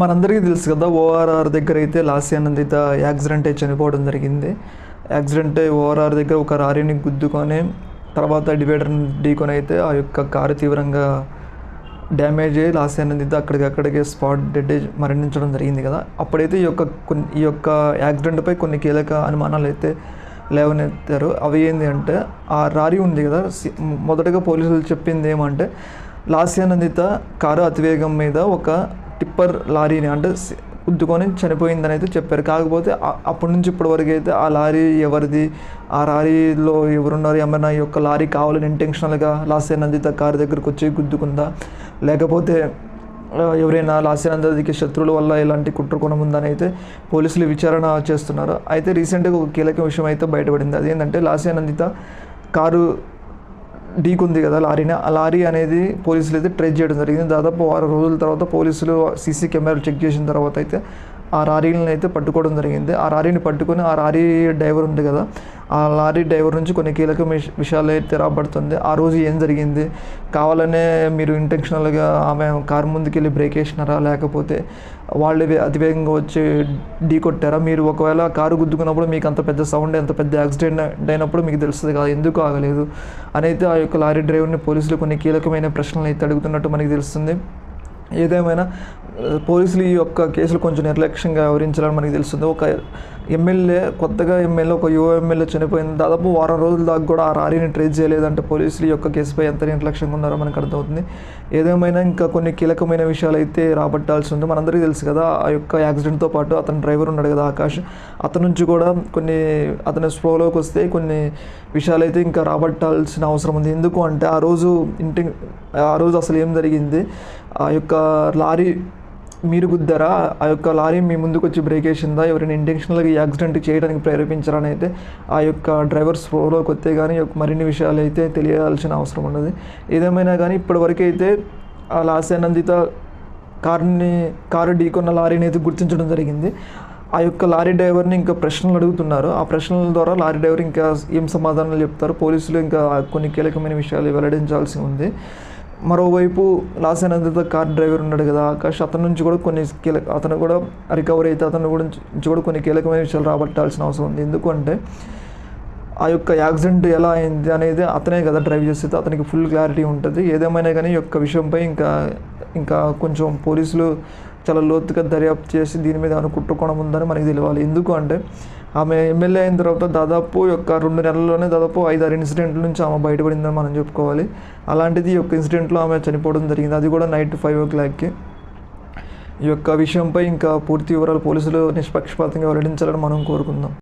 మనందరికీ తెలుసు కదా, ఓఆర్ఆర్ దగ్గర అయితే లాస్య నందిత యాక్సిడెంట్ అయి చనిపోవడం జరిగింది. యాక్సిడెంట్ అయి ఓఆర్ఆర్ దగ్గర ఒక లారీని గుద్దుకొని తర్వాత డివైడర్ని ఢీకొని అయితే ఆ యొక్క కారు తీవ్రంగా డ్యామేజ్ అయ్యి లాస్య నందిత అక్కడికక్కడికే స్పాట్ డెడ్ మరణించడం జరిగింది కదా. అప్పుడైతే ఈ యొక్క యాక్సిడెంట్పై కొన్ని కీలక అనుమానాలు అయితే లేవనెత్తారు. అవి ఏంటి అంటే, ఆ లారీ ఉంది కదా, మొదటగా పోలీసులు చెప్పింది ఏమంటే లాస్య నందిత కారు అతివేగం మీద ఒక టిప్పర్ లారీని అంటే గుద్దుకొని చనిపోయిందని అయితే చెప్పారు. కాకపోతే అప్పటి నుంచి ఇప్పటి వరకు అయితే ఆ లారీ ఎవరిది, ఆ లారీలో ఎవరున్నారు, ఏమన్నా ఈ యొక్క లారీ కావాలని ఇంటెన్షనల్గా లాస్య నందిత కారు దగ్గరకు వచ్చి గుద్దుకుందా, లేకపోతే ఎవరైనా లాస్య నందితకి శత్రువుల వల్ల ఇలాంటి కుట్రకోణం ఉందని అయితే పోలీసులు విచారణ చేస్తున్నారు. అయితే రీసెంట్గా ఒక కీలక విషయం అయితే బయటపడింది. అదేంటంటే లాస్య నందిత కారు ఢీకుంది కదా లారీని, ఆ లారీ అనేది పోలీసులు అయితే ట్రేస్ చేయడం జరిగింది. దాదాపు 6 రోజుల తర్వాత పోలీసులు సీసీ కెమెరాలు చెక్ చేసిన తర్వాత అయితే ఆ లారీని అయితే పట్టుకోవడం జరిగింది. ఆ లారీని పట్టుకొని ఆ లారీ డ్రైవర్ ఉంది కదా, ఆ లారీ డ్రైవర్ నుంచి కొన్ని కీలక విషయాలు అయితే రాబడుతుంది. ఆ రోజు ఏం జరిగింది, కావాలనే మీరు ఇంటెన్షనల్గా ఆమె కారు ముందుకెళ్ళి బ్రేక్ వేసినారా, లేకపోతే వాళ్ళు అతివేగంగా వచ్చి ఢీ కొట్టారా, మీరు ఒకవేళ కారు గుద్దుకున్నప్పుడు మీకు అంత పెద్ద సౌండ్, ఎంత పెద్ద యాక్సిడెంట్ అయినప్పుడు మీకు తెలుస్తుంది కదా, ఎందుకు ఆగలేదు అని అయితే ఆ యొక్క లారీ డ్రైవర్ని పోలీసులు కొన్ని కీలకమైన ప్రశ్నలు అయితే అడుగుతున్నట్టు మనకి తెలుస్తుంది. ఏదేమైనా పోలీసులు ఈ యొక్క కేసులు కొంచెం నిర్లక్ష్యంగా వ్యవహరించాలని మనకి తెలుస్తుంది. ఒక కొత్తగా ఎమ్మెల్యే ఒక యువ ఎమ్మెల్యే చనిపోయింది. దాదాపు 6 రోజుల దాకా కూడా ఆ లారీని ట్రేస్ చేయలేదంటే పోలీసులు ఈ యొక్క కేసుపై ఎంత నిర్లక్ష్యంగా ఉన్నారో మనకు అర్థమవుతుంది. ఏదేమైనా ఇంకా కొన్ని కీలకమైన విషయాలు అయితే రాబట్టాల్సి ఉంది. మనందరికీ తెలుసు కదా, ఆ యొక్క యాక్సిడెంట్తో పాటు అతని డ్రైవర్ ఉన్నాడు కదా ఆకాష్, అతని నుంచి కూడా అతని స్ప్రోలోకి వస్తే కొన్ని విషయాలు అయితే ఇంకా రాబట్టాల్సిన అవసరం ఉంది. ఎందుకు అంటే ఆ రోజు అసలు ఏం జరిగింది, ఆ యొక్క లారీ మీరు గుద్దారా, ఆ యొక్క లారీ మీ ముందుకు వచ్చి బ్రేక్ వేసిందా, ఎవరైనా ఇంటెన్షనల్గా ఈ యాక్సిడెంట్ చేయడానికి ప్రేరేపించారని అయితే ఆ యొక్క డ్రైవర్ స్ప్రోలోకి వస్తే కానీ మరిన్ని విషయాలు అయితే తెలియాల్సిన అవసరం ఉన్నది. ఏదేమైనా కానీ ఇప్పటివరకు అయితే ఆ లాస్య నందిత కారు ఢీకొన్న లారీని అయితే గుర్తించడం జరిగింది. ఆ యొక్క లారీ డ్రైవర్ని ఇంకా ప్రశ్నలు అడుగుతున్నారు. ఆ ప్రశ్నల ద్వారా లారీ డ్రైవర్ ఇంకా ఏం సమాధానాలు చెప్తారు, పోలీసులు ఇంకా కొన్ని కీలకమైన విషయాలు వెల్లడించాల్సి ఉంది. మరోవైపు లాస్య నందిత కార్ డ్రైవర్ ఉన్నాడు కదా ఆకాష్, అతని నుంచి కూడా అతను కూడా రికవర్ అయితే అతని నుంచి కూడా కొన్ని కీలకమైన విషయాలు రాబట్టాల్సిన అవసరం ఉంది. ఎందుకంటే ఆ యొక్క యాక్సిడెంట్ ఎలా అయింది అనేది అతనే కదా డ్రైవ్ చేస్తే అతనికి ఫుల్ క్లారిటీ ఉంటుంది. ఏదేమైనా కానీ ఈ యొక్క విషయంపై ఇంకా కొంచెం పోలీసులు చాలా లోతుగా దర్యాప్తు చేసి దీని మీద ఏమైనా కుట్రకోణం ఉందని మనకి తెలియాలి. ఎందుకు అంటే ఆమె ఎమ్మెల్యే అయిన తర్వాత దాదాపు 2 నెలల్లోనే దాదాపు 5-6 ఇన్సిడెంట్ల నుంచి ఆమె బయటపడిందని మనం చెప్పుకోవాలి. అలాంటిది ఈ యొక్క ఇన్సిడెంట్లో ఆమె చనిపోవడం జరిగింది, అది కూడా నైట్ 5 o'clockకి. ఈ యొక్క విషయంపై ఇంకా పూర్తి వివరాలు పోలీసులు నిష్పక్షపాతంగా వెల్లడించాలని మనం కోరుకుందాం.